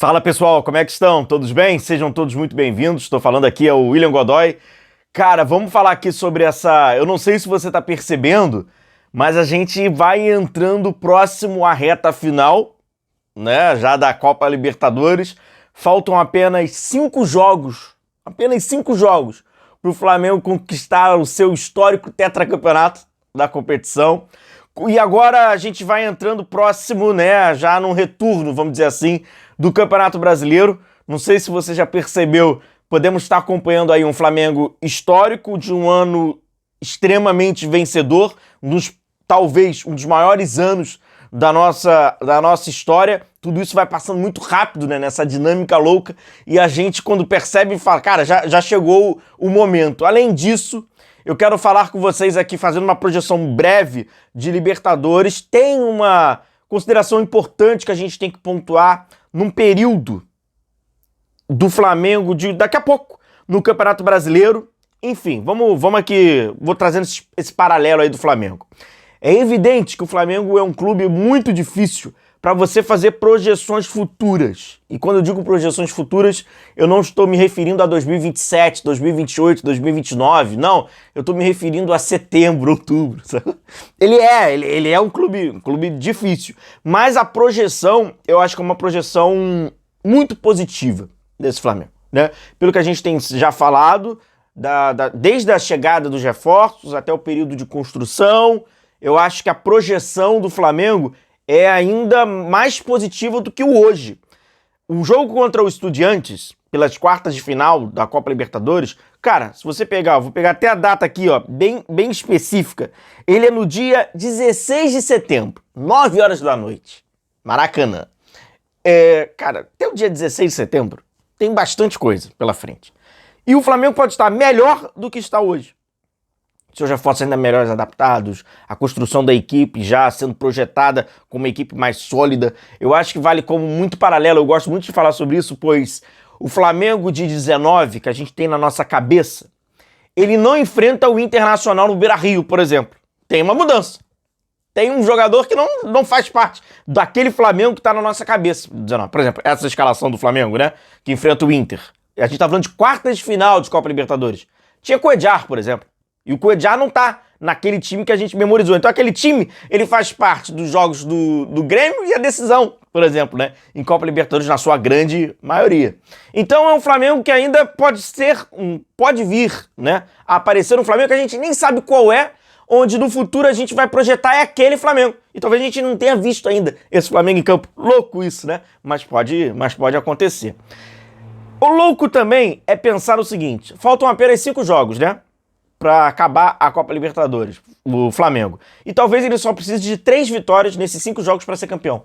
Fala pessoal, como é que estão? Todos bem? Sejam todos muito bem-vindos. Estou falando aqui, é o William Godoy. Cara, vamos falar aqui sobre essa... Eu não sei se você está percebendo, mas a gente vai entrando próximo à reta final, né? Já da Copa Libertadores. Faltam apenas 5 jogos, para o Flamengo conquistar o seu histórico tetracampeonato da competição. E agora a gente vai entrando próximo, né? Já num retorno, vamos dizer assim, do Campeonato Brasileiro. Não sei se você já percebeu, podemos estar acompanhando aí um Flamengo histórico de um ano extremamente vencedor, talvez um dos maiores anos da nossa história. Tudo isso vai passando muito rápido, né, nessa dinâmica louca, e a gente, quando percebe, fala, cara, já chegou o momento. Além disso, eu quero falar com vocês aqui, fazendo uma projeção breve de Libertadores. Tem uma consideração importante que a gente tem que pontuar num período do Flamengo daqui a pouco, no Campeonato Brasileiro. Enfim, vamos aqui, vou trazendo esse paralelo aí do Flamengo. É evidente que o Flamengo é um clube muito difícil para você fazer projeções futuras. E quando eu digo projeções futuras, eu não estou me referindo a 2027, 2028, 2029, não. Eu estou me referindo a setembro, outubro. Sabe? Ele é um clube difícil. Mas a projeção, eu acho que é uma projeção muito positiva desse Flamengo, né? Pelo que a gente tem já falado, desde a chegada dos reforços até o período de construção, eu acho que a projeção do Flamengo é ainda mais positiva do que o hoje. O jogo contra o Estudiantes, pelas quartas de final da Copa Libertadores, cara, se você pegar, vou pegar até a data aqui, ó, bem específica, ele é no dia 16 de setembro, 9 horas da noite, Maracanã. Cara, até o dia 16 de setembro tem bastante coisa pela frente. E o Flamengo pode estar melhor do que está hoje. Seus reforços ainda melhores adaptados, a construção da equipe já sendo projetada como uma equipe mais sólida. Eu acho que vale como muito paralelo, eu gosto muito de falar sobre isso, pois o Flamengo de 19, que a gente tem na nossa cabeça, ele não enfrenta o Internacional no Beira-Rio, por exemplo. Tem uma mudança. Tem um jogador que não faz parte daquele Flamengo que está na nossa cabeça. 19. Por exemplo, essa escalação do Flamengo, né, que enfrenta o Inter. A gente está falando de quartas de final de Copa Libertadores. Tinha Cuéllar, por exemplo. E o Cuéllar não tá naquele time que a gente memorizou. Então aquele time, ele faz parte dos jogos do Grêmio e a decisão, por exemplo, né? Em Copa Libertadores, na sua grande maioria. Então é um Flamengo que ainda pode vir, né? A aparecer um Flamengo que a gente nem sabe qual é, onde no futuro a gente vai projetar é aquele Flamengo. E talvez a gente não tenha visto ainda esse Flamengo em campo. Louco isso, né? Mas pode acontecer. O louco também é pensar o seguinte, faltam apenas 5 jogos, né? Para acabar a Copa Libertadores, o Flamengo. E talvez ele só precise de 3 vitórias nesses 5 jogos para ser campeão.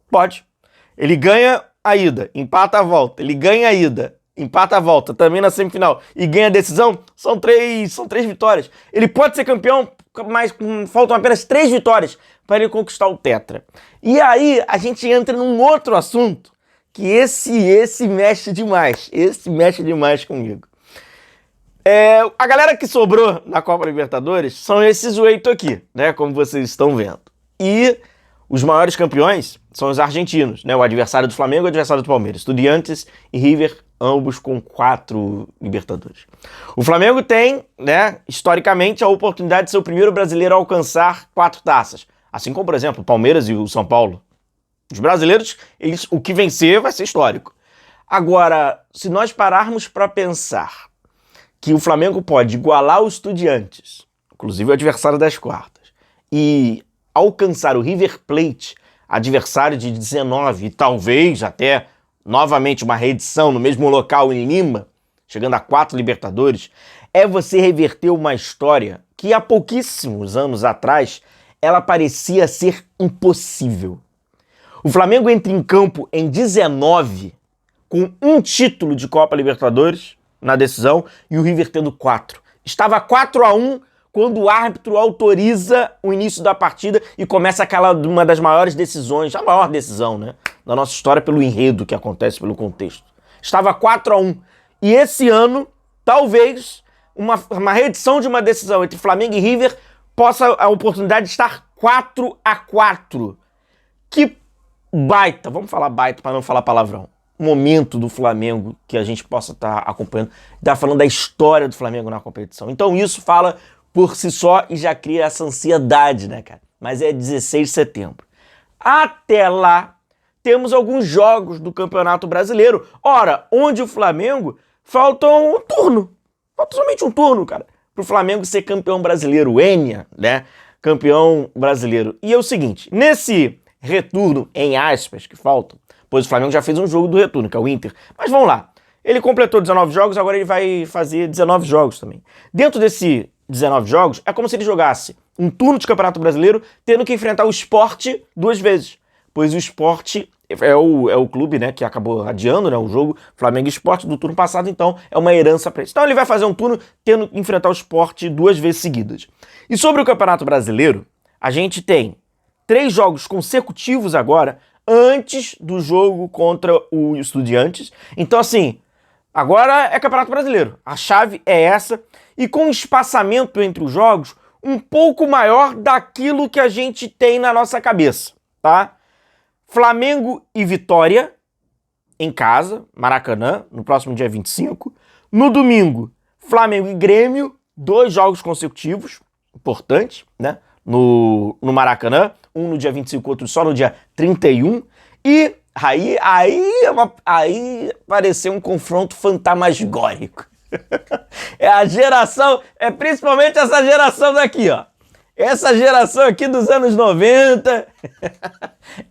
Pode. Ele ganha a ida, empata a volta. Ele ganha a ida, empata a volta, também na semifinal. E ganha a decisão, são três vitórias. Ele pode ser campeão, mas faltam apenas 3 vitórias para ele conquistar o Tetra. E aí a gente entra num outro assunto, que esse mexe demais. Esse mexe demais comigo. A galera que sobrou na Copa Libertadores são esses 8 aqui, né? Como vocês estão vendo. E os maiores campeões são os argentinos, né? O adversário do Flamengo e o adversário do Palmeiras. Estudiantes e River, ambos com 4 Libertadores. O Flamengo tem, né, historicamente, a oportunidade de ser o primeiro brasileiro a alcançar 4 taças. Assim como, por exemplo, o Palmeiras e o São Paulo. Os brasileiros, o que vencer vai ser histórico. Agora, se nós pararmos para pensar que o Flamengo pode igualar os Estudiantes, inclusive o adversário das quartas, e alcançar o River Plate, adversário de 19, e talvez até novamente uma reedição no mesmo local em Lima, chegando a 4 Libertadores, é você reverter uma história que há pouquíssimos anos atrás ela parecia ser impossível. O Flamengo entra em campo em 19 com um título de Copa Libertadores na decisão, e o River tendo 4. Estava 4-1 quando o árbitro autoriza o início da partida e começa uma das maiores decisões, a maior decisão, né, da nossa história pelo enredo que acontece, pelo contexto. Estava 4-1. E esse ano, talvez, uma reedição de uma decisão entre Flamengo e River possa a oportunidade de estar 4-4. Que baita, vamos falar baita para não falar palavrão, momento do Flamengo que a gente possa estar acompanhando, tá falando da história do Flamengo na competição. Então isso fala por si só e já cria essa ansiedade, né, cara? Mas é 16 de setembro. Até lá, temos alguns jogos do Campeonato Brasileiro. Ora, onde o Flamengo falta um turno. Falta somente um turno, cara, pro Flamengo ser campeão brasileiro. O Enia, né? Campeão brasileiro. E é o seguinte, nesse retorno, em aspas, que faltam, pois o Flamengo já fez um jogo do retorno, que é o Inter. Mas vamos lá. Ele completou 19 jogos, agora ele vai fazer 19 jogos também. Dentro desse 19 jogos, é como se ele jogasse um turno de Campeonato Brasileiro, tendo que enfrentar o Sport 2 vezes. Pois o Sport é o clube, né, que acabou adiando, né, o jogo Flamengo e Sport do turno passado, então é uma herança para ele. Então ele vai fazer um turno tendo que enfrentar o Sport 2 vezes seguidas. E sobre o Campeonato Brasileiro, a gente tem 3 jogos consecutivos agora, antes do jogo contra o Estudiantes. Então, assim, agora é Campeonato Brasileiro. A chave é essa. E com um espaçamento entre os jogos um pouco maior daquilo que a gente tem na nossa cabeça, tá? Flamengo e Vitória em casa, Maracanã, no próximo dia 25. No domingo, Flamengo e Grêmio, 2 jogos consecutivos, importante, né? No Maracanã, um no dia 25, outro só no dia 31. E aí pareceu um confronto fantasmagórico. É a geração, é principalmente essa geração daqui, ó. Essa geração aqui dos anos 90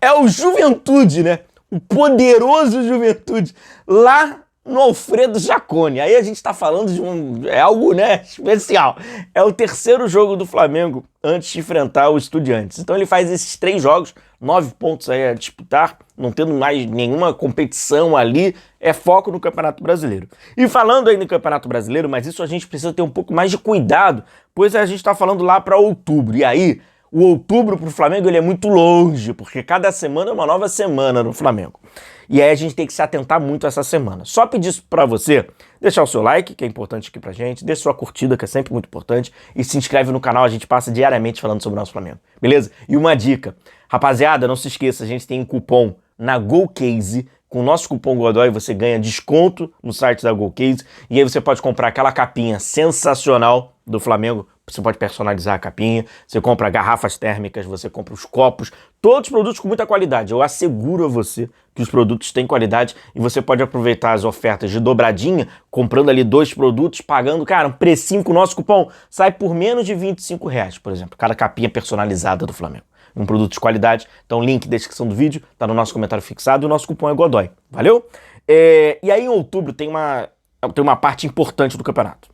é o Juventude, né? O poderoso Juventude, lá no Alfredo Jaconi. Aí a gente tá falando de algo, né, especial. É o terceiro jogo do Flamengo antes de enfrentar o Estudiantes. Então ele faz esses 3 jogos, 9 pontos aí a disputar, não tendo mais nenhuma competição ali, é foco no Campeonato Brasileiro. E falando aí no Campeonato Brasileiro, mas isso a gente precisa ter um pouco mais de cuidado, pois a gente tá falando lá para outubro. E aí, o outubro pro Flamengo ele é muito longe, porque cada semana é uma nova semana no Flamengo. E aí a gente tem que se atentar muito a essa semana. Só pedir isso pra você, deixar o seu like, que é importante aqui pra gente, deixa sua curtida, que é sempre muito importante, e se inscreve no canal, a gente passa diariamente falando sobre o nosso Flamengo, beleza? E uma dica, rapaziada, não se esqueça, a gente tem um cupom na GoCase, com o nosso cupom Godoy você ganha desconto no site da GoCase, e aí você pode comprar aquela capinha sensacional do Flamengo. Você pode personalizar a capinha, você compra garrafas térmicas, você compra os copos, todos os produtos com muita qualidade. Eu asseguro a você que os produtos têm qualidade e você pode aproveitar as ofertas de dobradinha, comprando ali 2 produtos, pagando, cara, um precinho com o nosso cupom. Sai por menos de R$25, por exemplo, cada capinha personalizada do Flamengo. Um produto de qualidade. Então, link na descrição do vídeo, tá no nosso comentário fixado e o nosso cupom é Godoy. Valeu? E aí em outubro tem uma parte importante do campeonato.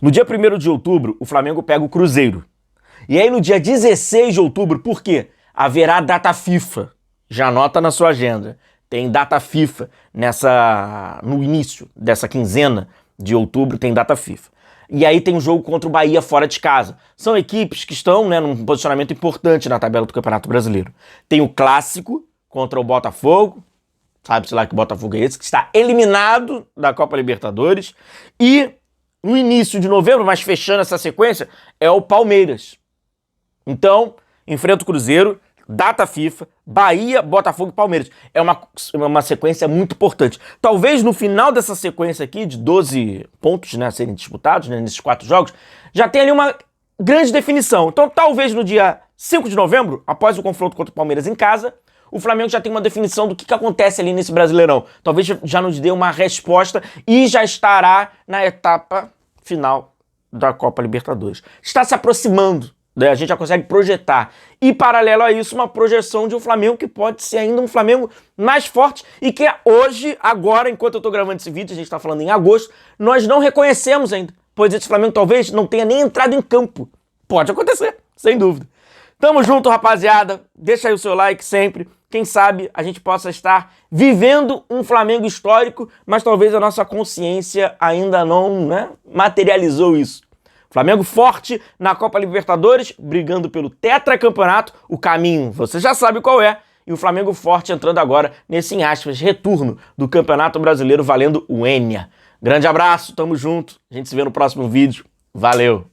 No dia 1º de outubro, o Flamengo pega o Cruzeiro. E aí no dia 16 de outubro, por quê? Haverá data FIFA. Já anota na sua agenda. Tem data FIFA no início dessa quinzena de outubro, tem data FIFA. E aí tem um jogo contra o Bahia fora de casa. São equipes que estão, né, num posicionamento importante na tabela do Campeonato Brasileiro. Tem o Clássico contra o Botafogo. Sabe-se lá que Botafogo é esse, que está eliminado da Copa Libertadores. E no início de novembro, mas fechando essa sequência, é o Palmeiras. Então, enfrenta o Cruzeiro, data FIFA, Bahia, Botafogo e Palmeiras. É uma sequência muito importante. Talvez no final dessa sequência aqui, de 12 pontos, né, a serem disputados, né, nesses 4 jogos, já tem ali uma grande definição. Então, talvez no dia 5 de novembro, após o confronto contra o Palmeiras em casa, o Flamengo já tem uma definição do que acontece ali nesse Brasileirão. Talvez já nos dê uma resposta e já estará na etapa final da Copa Libertadores. Está se aproximando, né? A gente já consegue projetar. E, paralelo a isso, uma projeção de um Flamengo que pode ser ainda um Flamengo mais forte e que hoje, agora, enquanto eu estou gravando esse vídeo, a gente está falando em agosto, nós não reconhecemos ainda, pois esse Flamengo talvez não tenha nem entrado em campo. Pode acontecer, sem dúvida. Tamo junto, rapaziada. Deixa aí o seu like sempre. Quem sabe a gente possa estar vivendo um Flamengo histórico, mas talvez a nossa consciência ainda não, né, materializou isso. Flamengo forte na Copa Libertadores, brigando pelo tetracampeonato. O caminho, você já sabe qual é. E o Flamengo forte entrando agora nesse, em aspas, retorno do Campeonato Brasileiro valendo o Enia. Grande abraço, tamo junto. A gente se vê no próximo vídeo. Valeu!